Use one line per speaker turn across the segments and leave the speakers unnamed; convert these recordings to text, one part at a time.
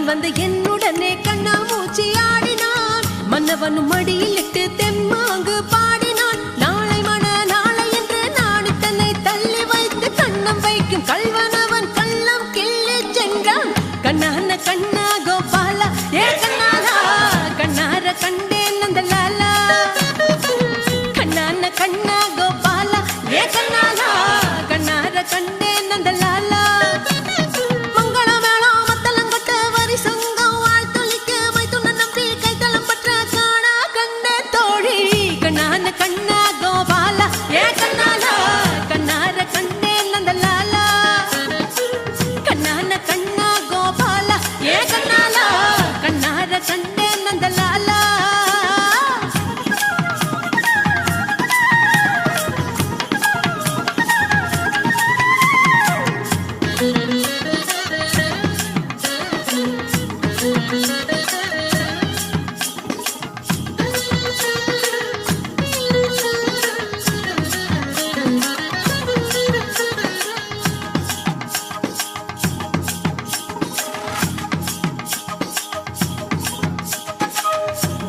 வந்து என்னுடனே கண்ணா மூச்சி ஆடினான். மன்னவனும் மடியிலிட்டு தெம்மாங்கு பாடினான். நாளை மன நாளை என்று நாடி தன்னை தள்ளி வைத்து கண்ணம் வைக்கும் கல்வனவன் கள்ளம் கிள்ளி சென்றான். கண்ணான கண்ணா கோபாலா ஏ கண்ணாலா கண்ணார கண்டேன் அந்த லாலா. கண்ணான கண்ணா கோபாலா ஏ கண்ணாலா கண்ணார கண்டேன் அந்த லாலா.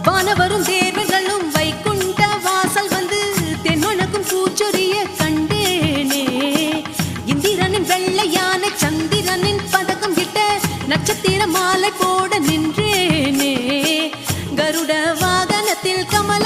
வானவரும் தேவர்களும் வைகுண்ட வாசல் வந்து தென்வனக்கும் பூச்சொரிய கண்டேனே. இந்திரனின் வெள்ளையான சந்திரனின் பதக்கம் விட்ட நட்சத்திர மாலை போட நின்றேனே. கருட வாகனத்தில் கமல்